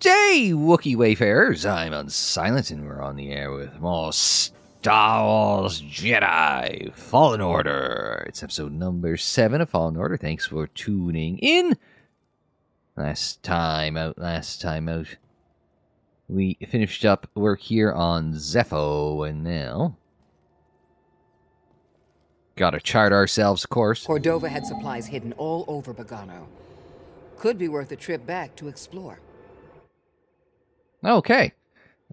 day, Wookiee Wayfarers. I'm Unsilent, and we're on the air with more Star Wars Jedi Fallen Order. It's episode number 7 of Fallen Order. Thanks for tuning in. Last time out. We finished up work here on Zeffo, and now gotta chart ourselves a course. Cordova had supplies hidden all over Bogano. Could be worth a trip back to explore. Okay.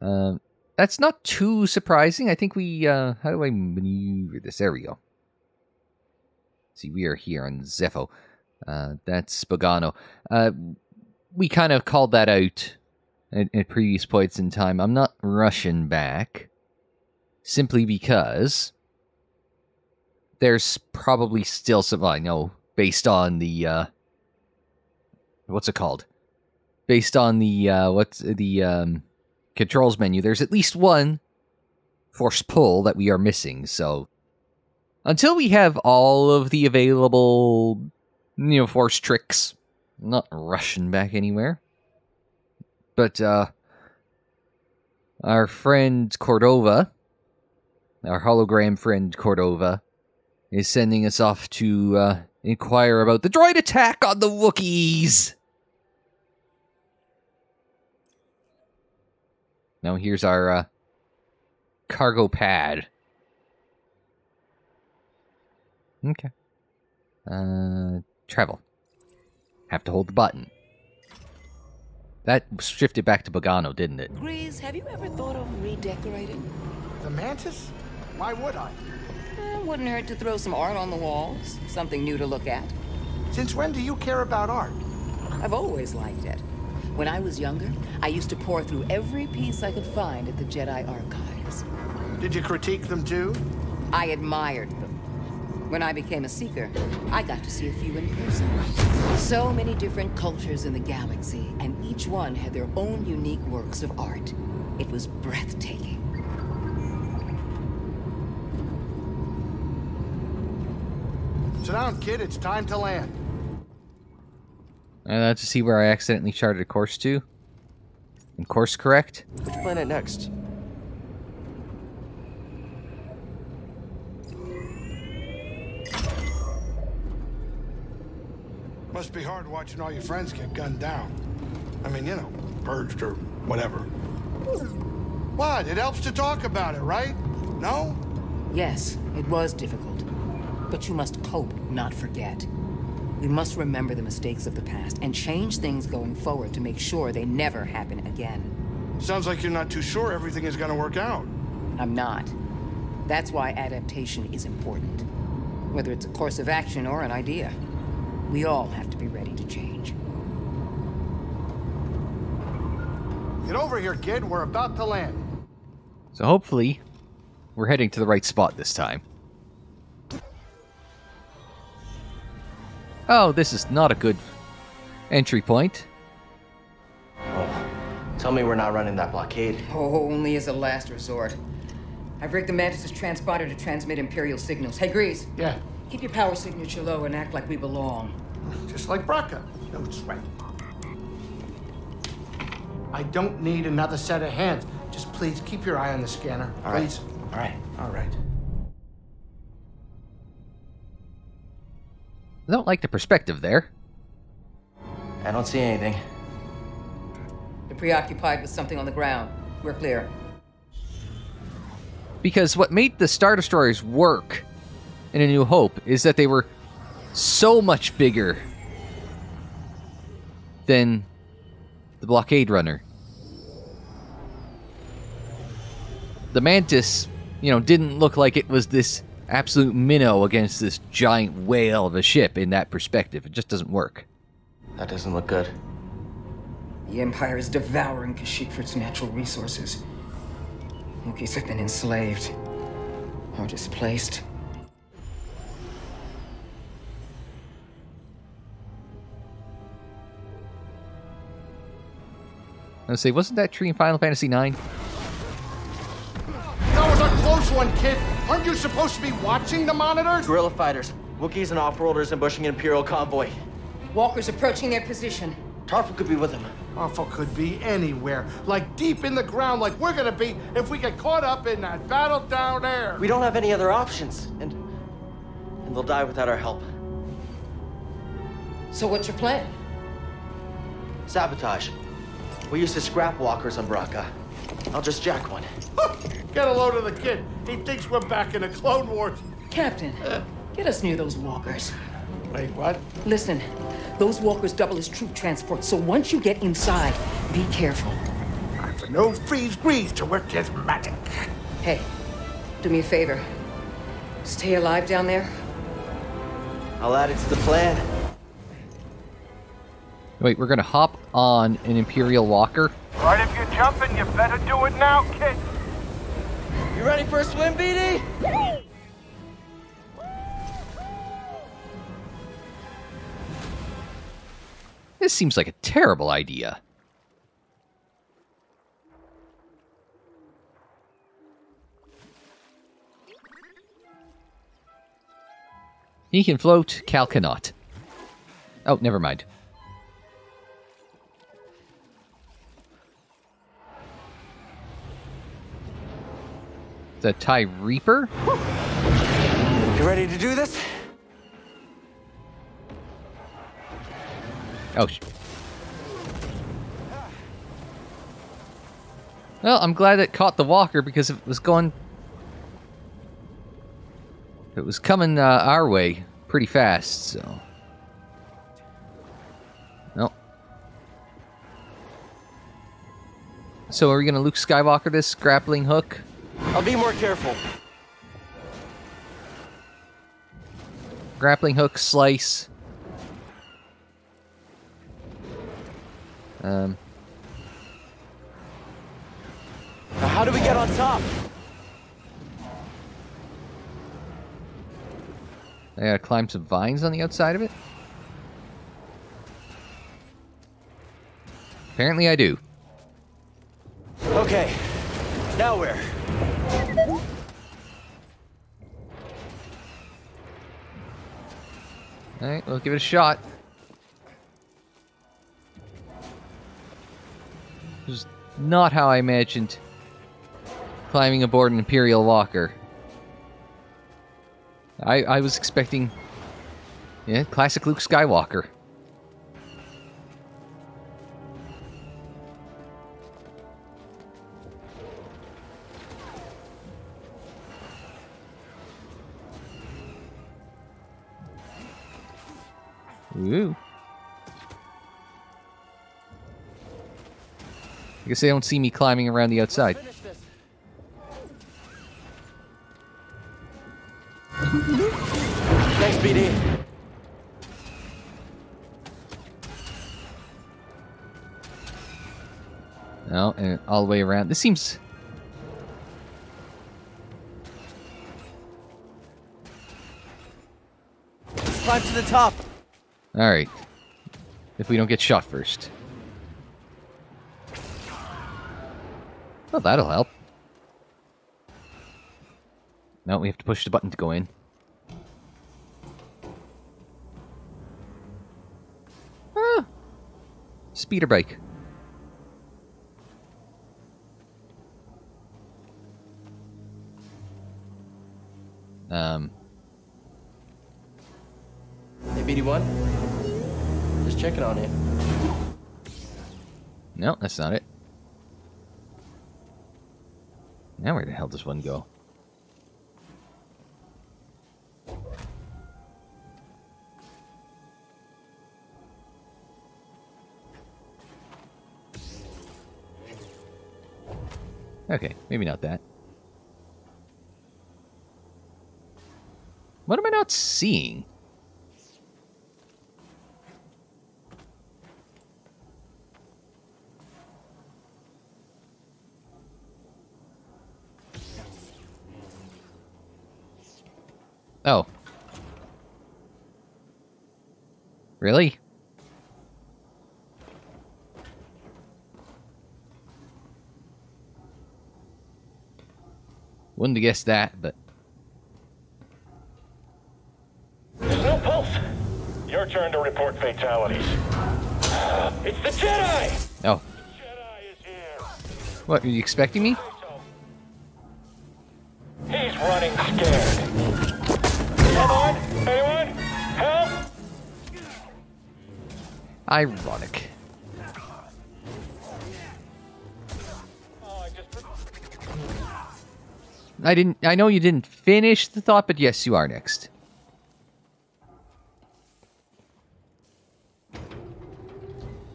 That's not too surprising. I think we, how do I maneuver this? There we go. See, we are here on Zeffo. That's Bogano. We kind of called that out at previous points in time. I'm not rushing back, simply because there's probably still some, I know, based on the, what's it called? Based on the, controls menu, there's at least one force pull that we are missing, so until we have all of the available, force tricks, I'm not rushing back anywhere. But, our friend Cordova, our hologram friend Cordova, is sending us off to, inquire about the droid attack on the Wookiees! Now here's our, cargo pad. Okay. Travel. Have to hold the button. That shifted back to Bogano, didn't it? Grease, have you ever thought of redecorating? The Mantis? Why would I? Wouldn't hurt to throw some art on the walls. Something new to look at. Since when do you care about art? I've always liked it. When I was younger, I used to pour through every piece I could find at the Jedi archives. Did you critique them too? I admired them. When I became a Seeker, I got to see a few in person. So many different cultures in the galaxy, and each one had their own unique works of art. It was breathtaking. Sit down, kid. It's time to land. To see where I accidentally charted a course to. And course correct. Which planet next? Must be hard watching all your friends get gunned down. I mean, purged or whatever. What? It helps to talk about it, right? No? Yes, it was difficult. But you must cope, not forget. We must remember the mistakes of the past and change things going forward to make sure they never happen again. Sounds like you're not too sure everything is gonna work out. I'm not. That's why adaptation is important. Whether it's a course of action or an idea. We all have to be ready to change. Get over here, kid. We're about to land. So hopefully, we're heading to the right spot this time. Oh, this is not a good entry point. Oh, tell me we're not running that blockade. Oh, only as a last resort. I've rigged the Mantis' transponder to transmit Imperial signals. Hey, Grease. Yeah. Keep your power signature low and act like we belong. Just like Braca. No sweat. I don't need another set of hands. Just please keep your eye on the scanner. All right. Please. All right. All right. I don't like the perspective there. I don't see anything. You're preoccupied with something on the ground. We're clear. Because what made the Star Destroyers work in A New Hope is that they were so much bigger than the blockade runner. The Mantis, didn't look like it was this absolute minnow against this giant whale of a ship in that perspective. It just doesn't work. That doesn't look good. The Empire is devouring Kashyyyk for its natural resources. Wookiees have been enslaved or displaced. I was say, wasn't that tree in Final Fantasy IX? That was a close one, kid. Aren't you supposed to be watching the monitors? Guerrilla fighters. Wookiees and off-worlders ambushing an Imperial convoy. Walkers approaching their position. Tarfful could be with him. Tarfful could be anywhere, like deep in the ground, like we're gonna be if we get caught up in that battle down there. We don't have any other options, and they'll die without our help. So what's your plan? Sabotage. We used to scrap walkers on Braca. I'll just jack one. Get a load of the kid. He thinks we're back in the Clone Wars. Captain, get us near those walkers. Wait, what? Listen, those walkers double as troop transport, so once you get inside, be careful. I've no freeze grease to work his magic. Hey, do me a favor. Stay alive down there. I'll add it to the plan. Wait, we're gonna hop on an Imperial walker? Right, if you're jumping, you better do it now, kid. You ready for a swim, BD? This seems like a terrible idea. He can float, Cal cannot. Oh, never mind. The TIE Reaper? You ready to do this? Oh, well, I'm glad it caught the walker because if it was going... It was coming our way pretty fast, so... No. So are we going to Luke Skywalker this grappling hook? I'll be more careful. Grappling hook, slice. Now, how do we get on top? I gotta climb some vines on the outside of it? Apparently I do. Okay, now where? Alright, we'll give it a shot. This is not how I imagined climbing aboard an Imperial walker. I was expecting... Yeah, classic Luke Skywalker. Ooh. I guess they don't see me climbing around the outside. Thanks, BD. No, and all the way around. This seems... Let's climb to the top. Alright. If we don't get shot first. Well, that'll help. No, we have to push the button to go in. Ah! Speeder bike. Hey, BD1? Just checking on you. No, that's not it. Now where the hell does one go? Okay, maybe not that. What am I not seeing? Oh. Really? Wouldn't have guessed that, but... There's no pulse. Your turn to report fatalities. It's the Jedi! Oh. Jedi is here. What, are you expecting me? He's running scared. Come on, anyone? Help! Ironic. Oh, I know you didn't finish the thought, but yes, you are next.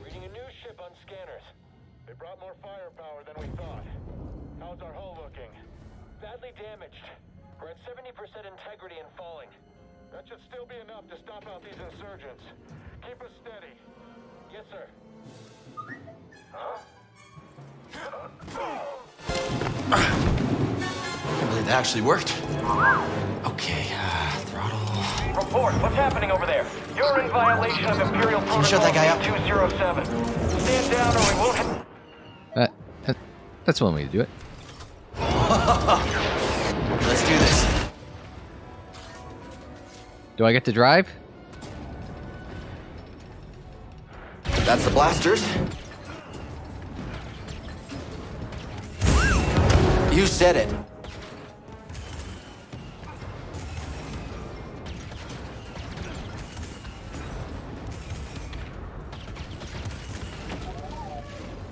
Reading a new ship on scanners. They brought more firepower than we thought. How's our hull looking? Badly damaged. We're at 70% integrity and falling. That should still be enough to stop out these insurgents. Keep us steady. Yes, sir. Huh? I can't believe that actually worked. Okay, throttle. Report. What's happening over there? You're in violation of Imperial Protocol shut that guy up? 207. Stand down or we won't have... That's one way to do it. Let's do this. Do I get to drive? That's the blasters. You said it.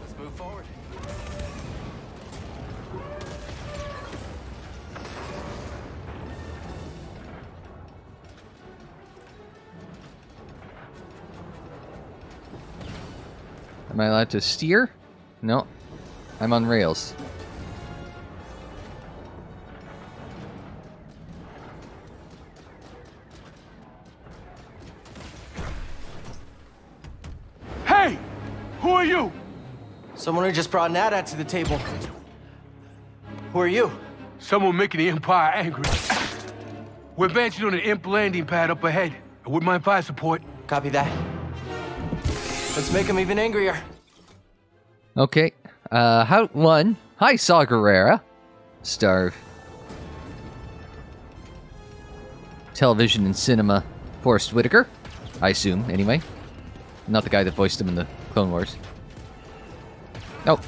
Let's move forward. Am I allowed to steer? No. I'm on rails. Hey! Who are you? Someone who just brought an AT-AT to the table. Who are you? Someone making the Empire angry. We're advancing on an imp landing pad up ahead. I wouldn't mind fire support. Copy that. Let's make them even angrier. Okay. Hi, Saw Gerrera. Starve. Television and cinema. Forrest Whitaker. I assume, anyway. Not the guy that voiced him in the Clone Wars. Oh.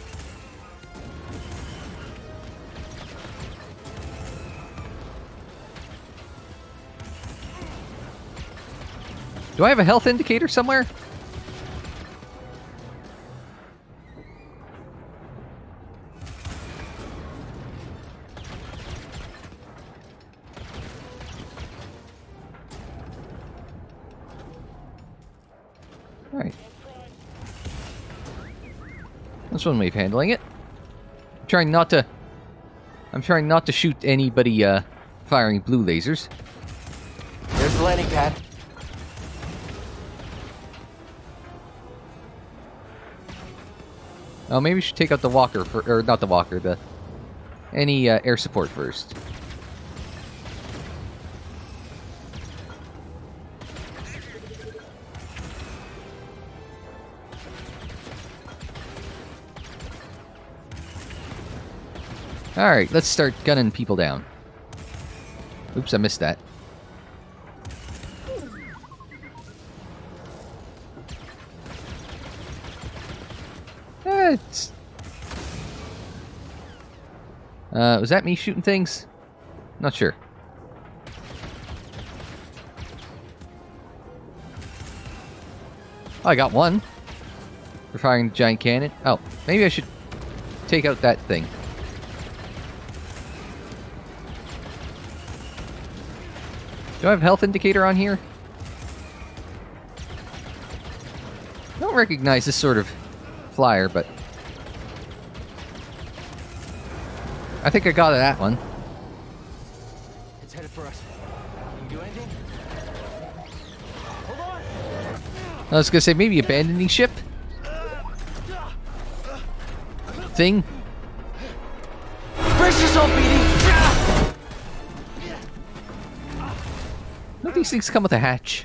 Do I have a health indicator somewhere? Alright. That's one way of handling it. I'm trying not to shoot anybody firing blue lasers. There's the landing pad. Oh, maybe we should take out the walker or not the walker, any air support first. Alright, let's start gunning people down. Oops, I missed that. Was that me shooting things? Not sure. Oh, I got one. For firing the giant cannon. Oh, maybe I should take out that thing. Do I have health indicator on here? I don't recognize this sort of flyer, but I think I got that one. It's headed for us. Can you do anything? Hold on. I was gonna say maybe abandoning ship thing. Brace yourself, BD. Don't these things come with a hatch?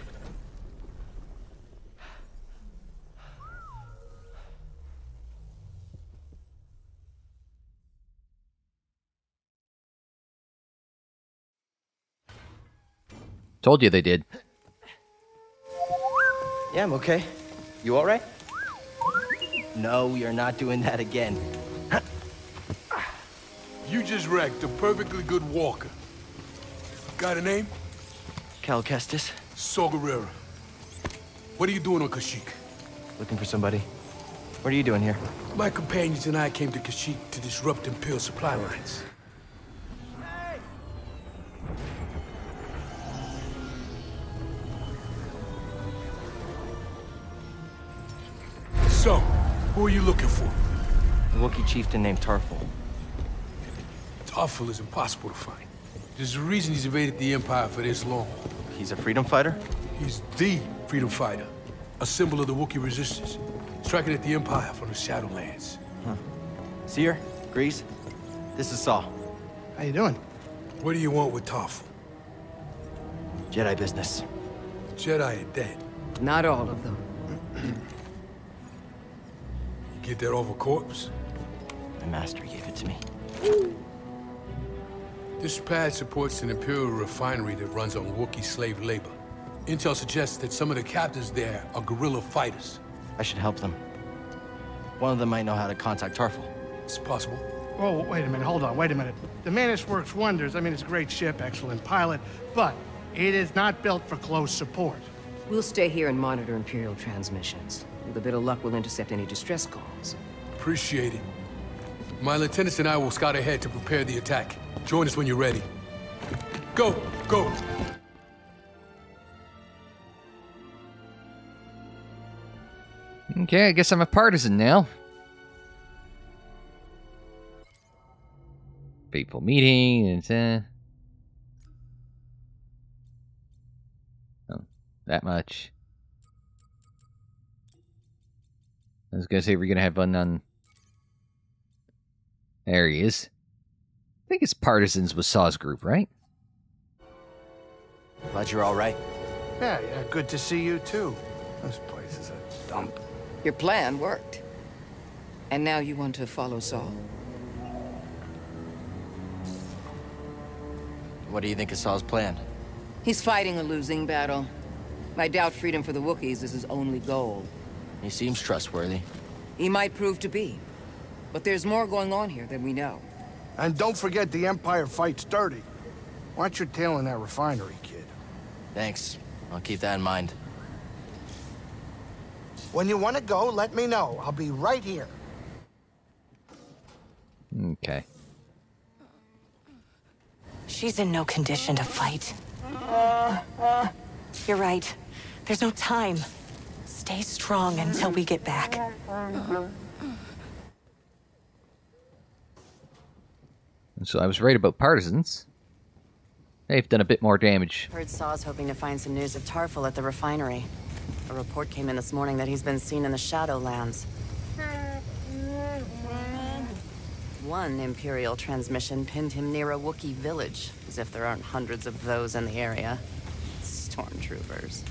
Told you they did. Yeah, I'm okay. You all right? No, we are not doing that again. You just wrecked a perfectly good walker. Got a name? Cal Kestis, Saw Gerrera. What are you doing on Kashyyyk? looking for somebody. What are you doing here? My companions and I came to Kashyyyk to disrupt Imperial supply lines. So, who are you looking for? A Wookiee Chieftain named Tarfful. Tarfful is impossible to find. There's a reason he's evaded the Empire for this long. He's a freedom fighter? He's the freedom fighter, a symbol of the Wookiee resistance, striking at the Empire from the Shadowlands. Seer, Grease, this is Saw. How you doing? What do you want with Tarfful? Jedi business. Jedi are dead. Not all of them. You get that off a corpse? My master gave it to me. This pad supports an Imperial refinery that runs on Wookiee slave labor. Intel suggests that some of the captives there are guerrilla fighters. I should help them. One of them might know how to contact Tarfful. It's possible. Oh, wait a minute, hold on, wait a minute. The Mantis works wonders. I mean, it's a great ship, excellent pilot, but it is not built for close support. We'll stay here and monitor Imperial transmissions. With a bit of luck, we'll intercept any distress calls. Appreciate it. My lieutenants and I will scout ahead to prepare the attack. Join us when you're ready. Go! Go! Okay, I guess I'm a partisan now. Fateful meeting, and oh, that much. I was gonna say we're gonna have fun on. There he is. I think it's Partisans with Saw's group, right? Glad you're all right. Yeah, good to see you too. This place is a dump. Your plan worked. And now you want to follow Saul? What do you think is Saw's plan? He's fighting a losing battle. I doubt freedom for the Wookiees is his only goal. He seems trustworthy. He might prove to be. But there's more going on here than we know. And don't forget the Empire fights dirty. Watch your tail in that refinery, kid. Thanks. I'll keep that in mind. When you want to go, let me know. I'll be right here. Okay. She's in no condition to fight. You're right. There's no time. Stay strong until we get back. So I was right about partisans. They've done a bit more damage. Heard Saw's hoping to find some news of Tarfful at the refinery. A report came in this morning that he's been seen in the Shadowlands. One Imperial transmission pinned him near a Wookiee village, as if there aren't hundreds of those in the area. Stormtroopers.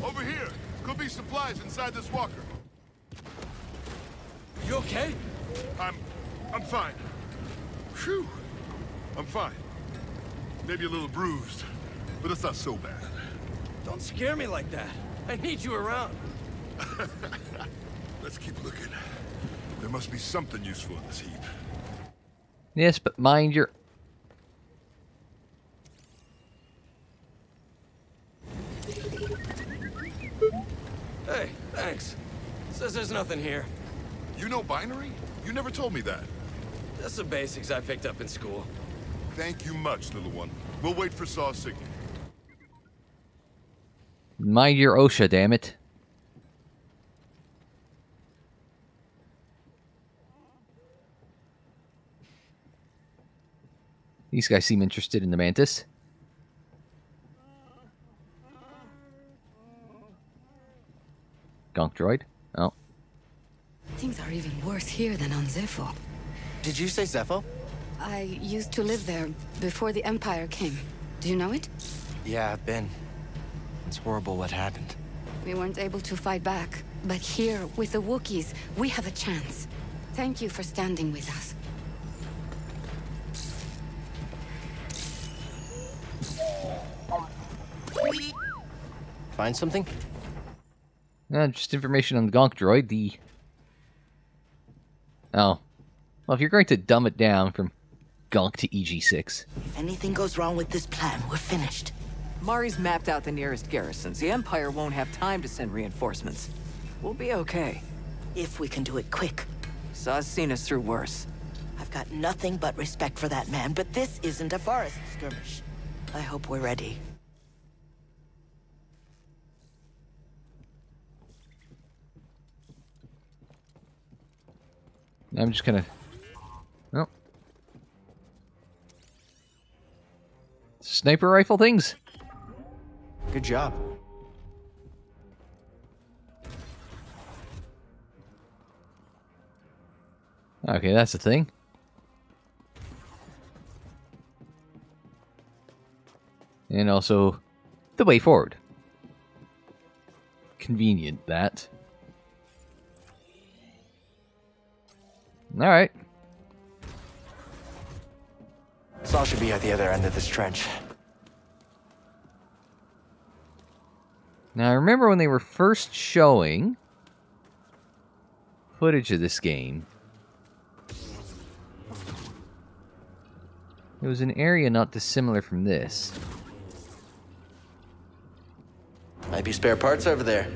Over here! Could be supplies inside this walker. You okay? I'm fine. Phew. I'm fine. Maybe a little bruised, but it's not so bad. Don't scare me like that. I need you around. Let's keep looking. There must be something useful in this heap. Yes, but mind your... Hey, thanks. Says there's nothing here. You know binary? You never told me that. That's the basics I picked up in school. Thank you much, little one. We'll wait for Saw's signal. Mind your OSHA, damn it. These guys seem interested in the Mantis. Gunk droid? Oh. Things are even worse here than on Zeffo. Did you say Zeffo? I used to live there before the Empire came. Do you know it? Yeah, I've been. It's horrible what happened. We weren't able to fight back. But here, with the Wookiees, we have a chance. Thank you for standing with us. Find something? Just information on the Gonk droid. Oh. Well, if you're going to dumb it down from Gonk to EG6. If anything goes wrong with this plan, we're finished. Mari's mapped out the nearest garrisons. The Empire won't have time to send reinforcements. We'll be okay. If we can do it quick. Saw's seen us through worse. I've got nothing but respect for that man, but this isn't a forest skirmish. I hope we're ready. I'm just gonna... Oh. Sniper rifle things? Good job. Okay, that's a thing. And also, the way forward. Convenient, that. Alright. Saw should be at the other end of this trench. Now, I remember when they were first showing footage of this game, it was an area not dissimilar from this. Might be spare parts over there.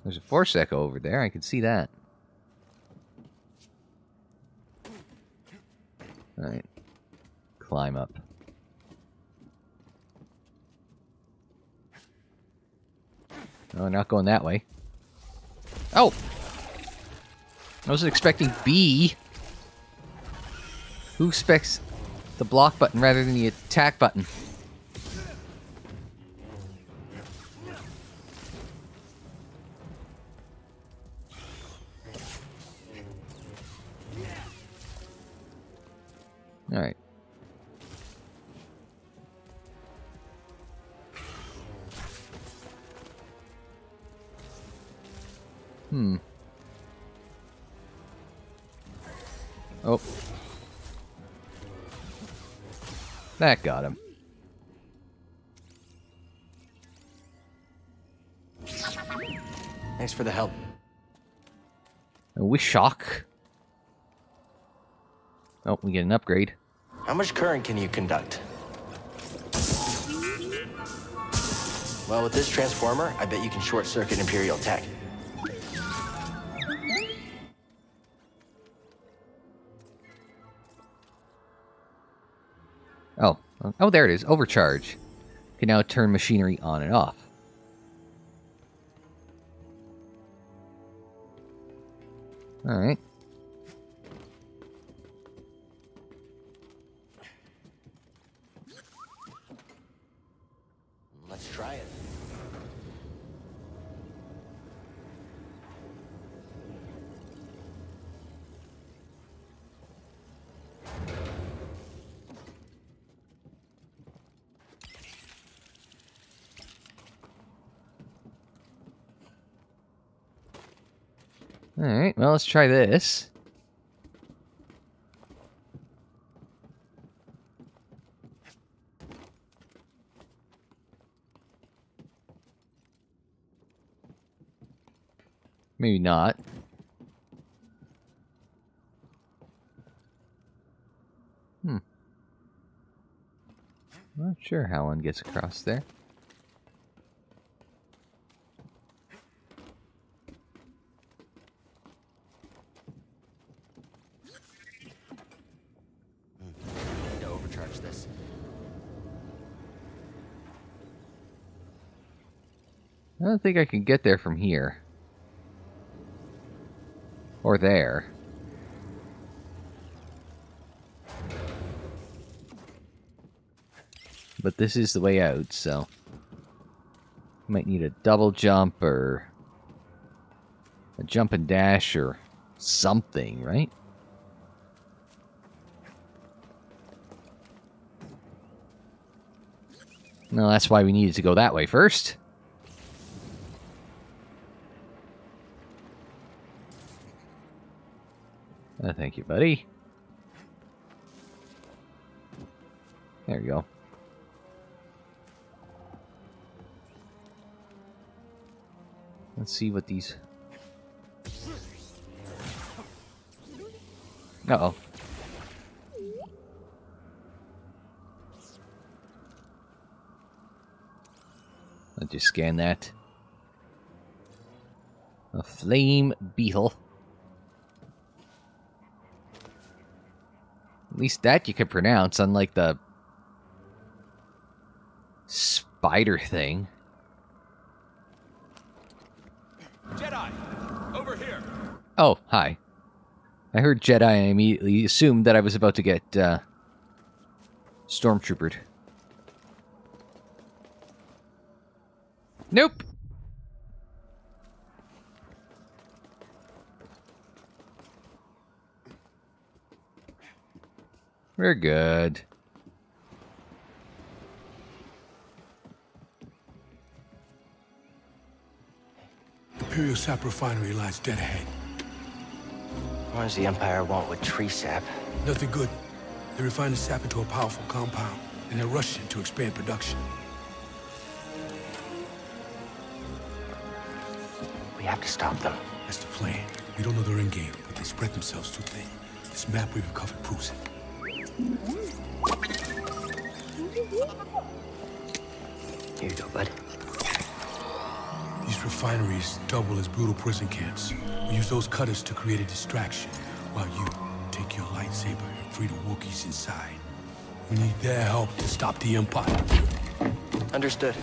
There's a Force Echo over there, I can see that. Alright. Climb up. No, not going that way. Oh! I wasn't expecting B. Who expects the block button rather than the attack button? Alright. Oh. That got him. Thanks for the help. We shock. Oh, we get an upgrade. How much current can you conduct? Well, with this transformer, I bet you can short-circuit Imperial tech. Oh. Oh, there it is. Overcharge. Can now turn machinery on and off. Alright. Let's try it. Alright, well, let's try this. Maybe not. Not sure how one gets across there. Need to overcharge this. I don't think I can get there from here. Or there. But this is the way out, so... Might need a double jump, or... a jump and dash, or something, right? No, that's why we needed to go that way first. Thank you, buddy. There you go. Let's see what these... Uh-oh. I'll just scan that. A flame beetle. At least that you can pronounce, unlike the spider thing. Jedi, over here. Oh, hi. I heard Jedi and I immediately assumed that I was about to get stormtroopered. Nope. We're good. Imperial sap refinery lies dead ahead. What does the Empire want with tree sap? Nothing good. They refine the sap into a powerful compound, and they're rushing to expand production. We have to stop them. That's the plan. We don't know their endgame, but they spread themselves too thin. This map we've recovered proves it. Here you go, bud. These refineries double as brutal prison camps. We use those cutters to create a distraction, while you take your lightsaber and free the Wookiees inside. We need their help to stop the Empire. Understood.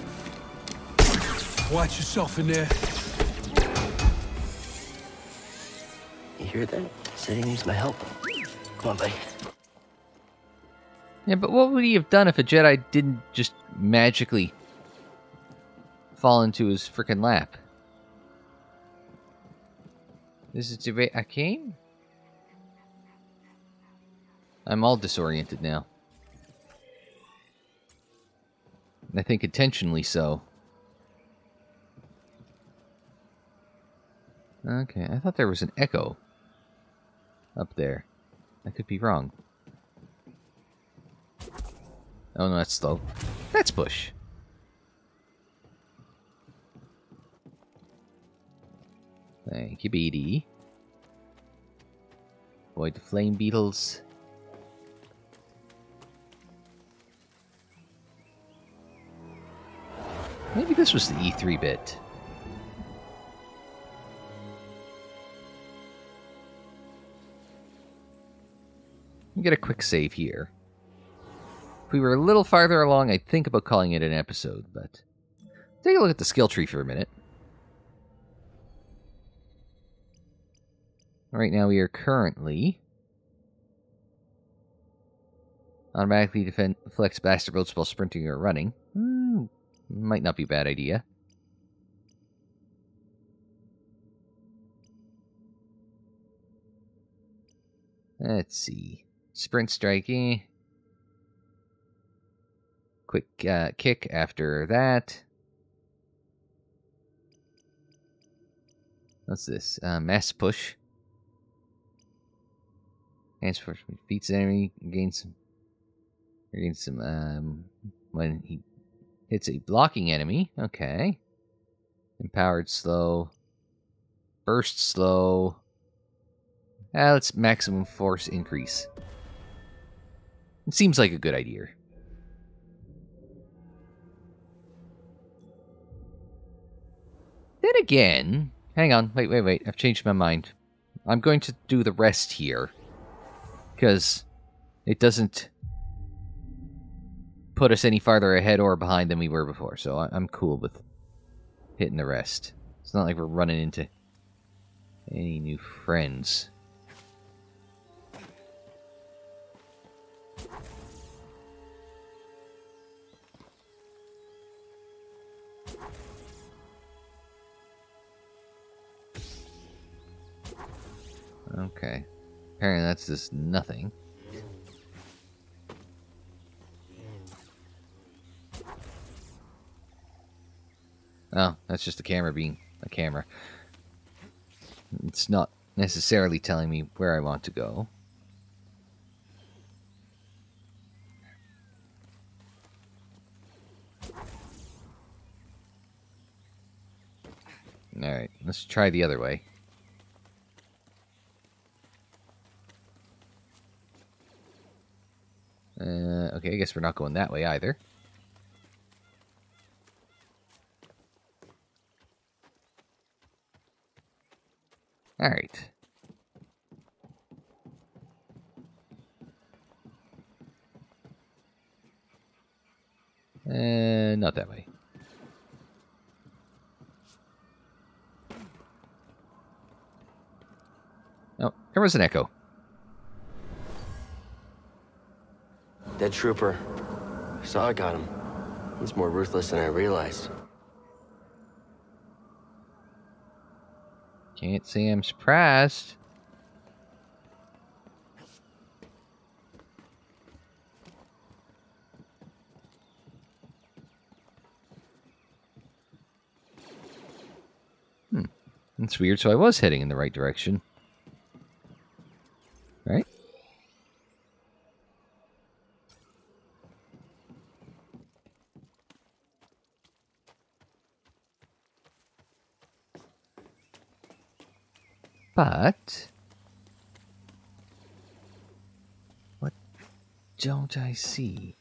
Watch yourself in there. You hear that? Said he needs my help. Come on, buddy. Yeah, but what would he have done if a Jedi didn't just magically fall into his frickin' lap? This is debate. I came? I'm all disoriented now. I think intentionally so. Okay, I thought there was an echo up there. I could be wrong. Oh no, that's slow. That's push. Thank you, BD. Avoid the flame beetles. Maybe this was the E3 bit. Let me get a quick save here. If we were a little farther along, I'd think about calling it an episode, but... Take a look at the skill tree for a minute. Right now we are currently... Automatically deflects blaster bolts while sprinting or running. Might not be a bad idea. Let's see. Sprint striking. Quick kick after that. What's this? Mass push. Hands push defeats the enemy. Gains some. When he hits a blocking enemy. Okay. Empowered slow. Burst slow. Let's maximum force increase. It seems like a good idea. Then again... Hang on. Wait. I've changed my mind. I'm going to do the rest here. Because it doesn't put us any farther ahead or behind than we were before. So I'm cool with hitting the rest. It's not like we're running into any new friends. Okay. Apparently that's just nothing. Oh, that's just the camera being a camera. It's not necessarily telling me where I want to go. Alright, let's try the other way. Okay, I guess we're not going that way either. Alright. Not that way. Oh, there was an echo. Dead trooper. Saw I got him. He's more ruthless than I realized. Can't say I'm surprised. That's weird, so I was heading in the right direction. Right? But what don't I see?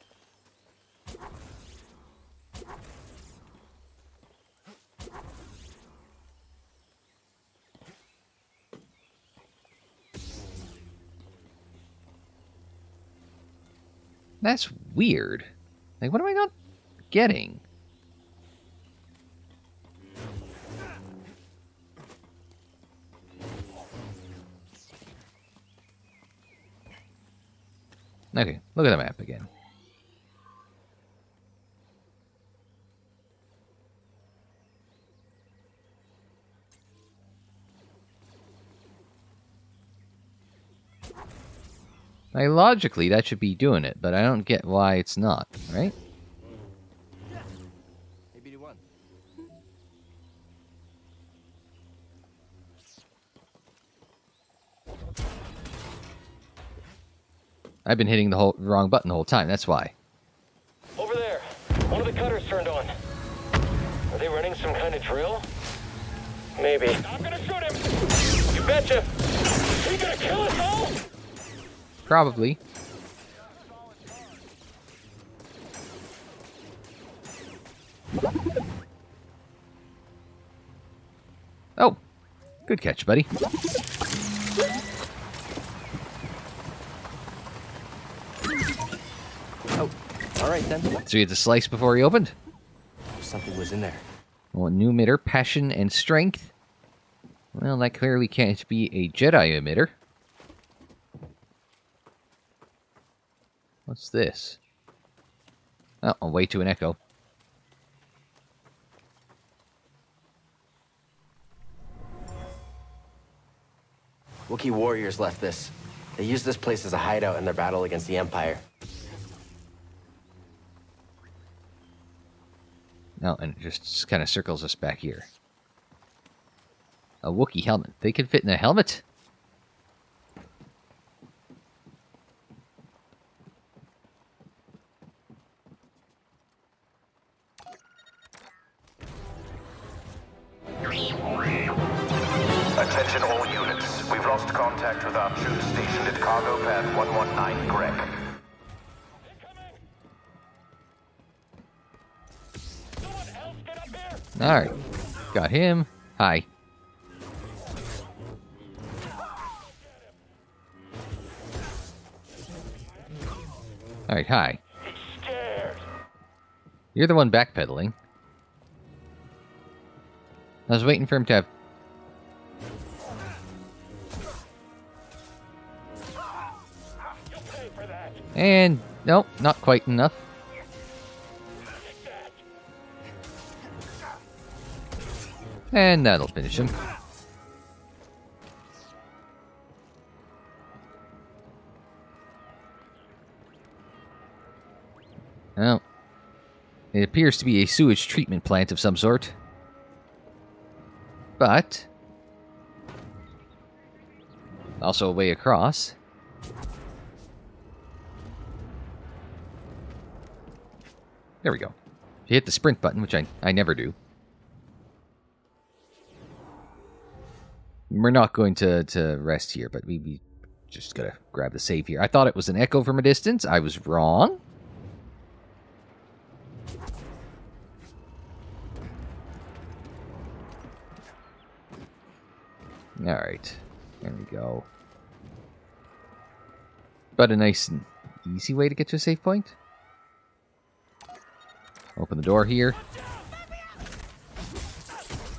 That's weird. Like, what am I not getting? Okay, look at the map again. Like, logically, that should be doing it, but I don't get why it's not, right? I've been hitting the wrong button the whole time, that's why. Over there. One of the cutters turned on. Are they running some kind of drill? Maybe. I'm gonna shoot him! You betcha! Are you gonna kill us all? Probably. Oh, good catch, buddy. Oh, all right then. So you had to slice before he opened? Something was in there. Well, new emitter, passion and strength. Well, that clearly can't be a Jedi emitter. What's this? Oh, on way to an echo. Wookiee warriors left this. They used this place as a hideout in their battle against the Empire. No, and it just kind of circles us back here. A Wookiee helmet. They could fit in a helmet? Attention all units. We've lost contact with our troops stationed at Cargo Pad 119 Greg. Alright. Got him. Hi. Alright, hi. You're the one backpedaling. I was waiting for him to have... And, nope, not quite enough. And that'll finish him. Well, it appears to be a sewage treatment plant of some sort. But also a way across. There we go. If you hit the sprint button, which I never do. We're not going to rest here, but we just gotta grab the save here. I thought it was an echo from a distance. I was wrong. Alright. There we go. But a nice and easy way to get to a save point. Open the door here.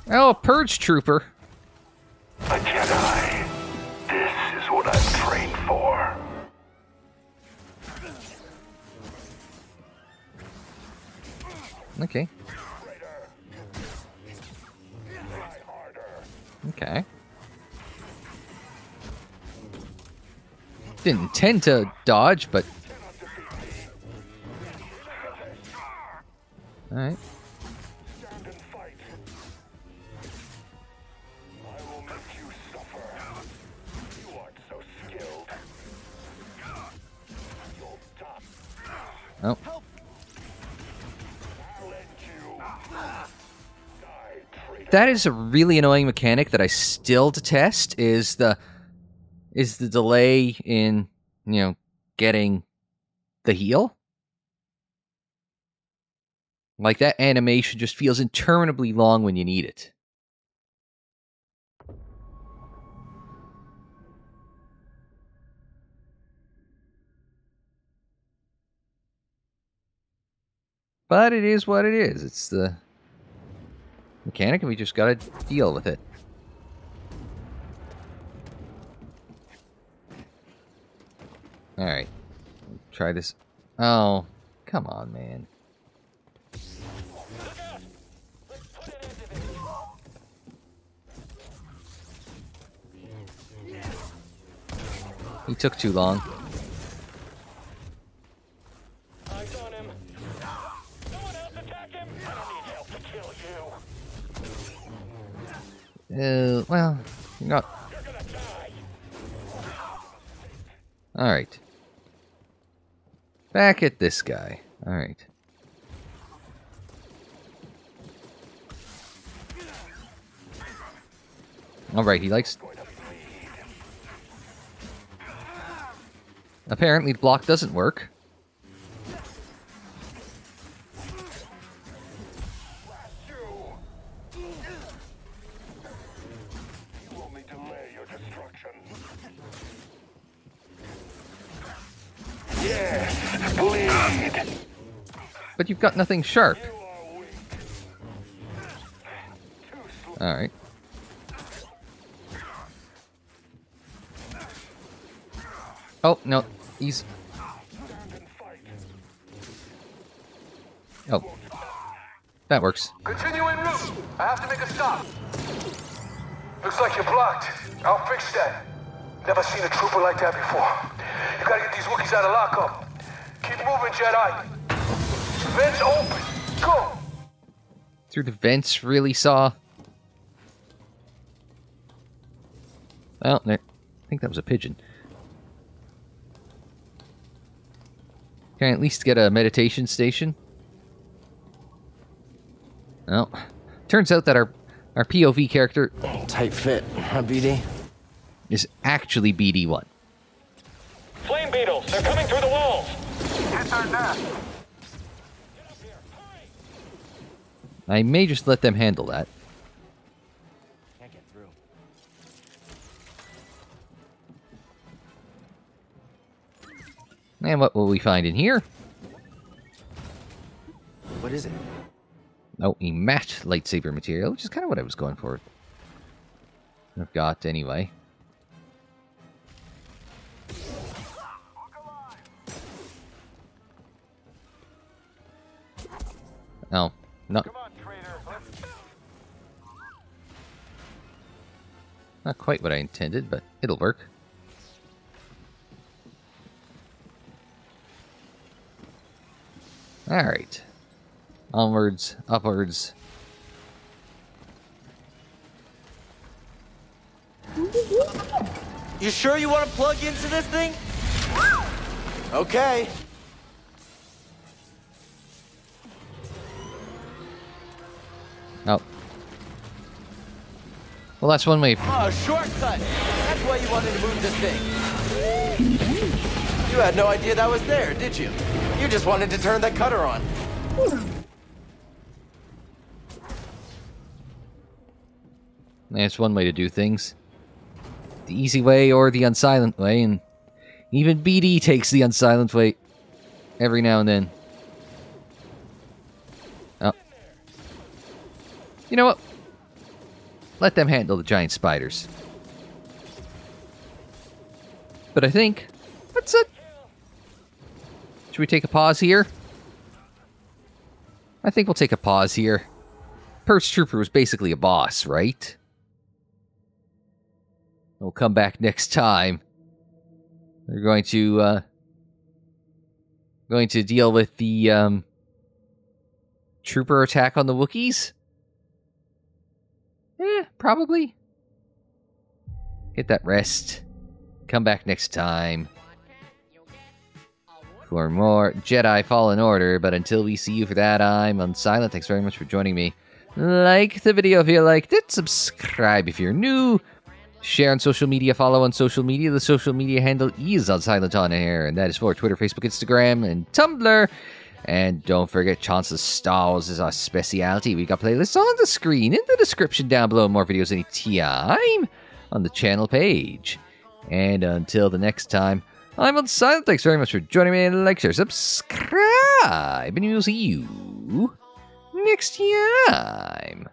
Oh, a purge trooper. A Jedi. This is what I'm trained for. Okay. Okay. Didn't intend to dodge, but... Alright. Oh. That is a really annoying mechanic that I still detest, is the delay in, getting the heal. Like, that animation just feels interminably long when you need it. But it is what it is. It's the mechanic, and we just gotta deal with it. Alright. Try this. Oh, come on, man. He took too long. Well, you're not. Alright. Back at this guy. Alright. Alright, he likes... Apparently the block doesn't work. But you've got nothing sharp. Alright. Oh, no. He's... Oh. That works. Continue en route. I have to make a stop. Looks like you're blocked. I'll fix that. Never seen a trooper like that before. You gotta get these Wookiees out of lockup. Keep moving, Jedi. Vents open. Go. Through the vents, really, Saw? Well, there. I think that was a pigeon. Can I at least get a meditation station? Well, turns out that our POV character... Tight fit, huh, BD? ...is actually BD1. Flame beetles! They're coming through the walls! Hit our nest. I may just let them handle that. Can't get through. And what will we find in here? What is it? Oh, a matte lightsaber material, which is kind of what I was going for. I've got anyway. Oh, not quite what I intended, but it'll work. Alright. Onwards, upwards. You sure you want to plug into this thing? Okay. Oh. Well, that's one way. Oh, shortcut! That's why you wanted to move this thing. You had no idea that was there, did you? You just wanted to turn that cutter on. That's one way to do things. The easy way or the unsilent way, and even BD takes the unsilent way every now and then. Oh. You know what? Let them handle the giant spiders. But I think... What's it? Should we take a pause here? I think we'll take a pause here. Purge Trooper was basically a boss, right? We'll come back next time. We're going to deal with the trooper attack on the Wookiees. Probably. Get that rest. Come back next time for more Jedi Fallen Order. But until we see you for that, I'm Unsilent. Thanks very much for joining me. Like the video if you liked it. Subscribe if you're new. Share on social media, follow on social media. The social media handle is Unsilent on air, and that is for Twitter, Facebook, Instagram, and Tumblr. And don't forget, Chancellor Star Wars is our speciality. We got playlists on the screen, in the description down below. More videos anytime on the channel page. And until the next time, I'm Unsilent. Thanks very much for joining me. Like, share, subscribe, and we'll see you next time.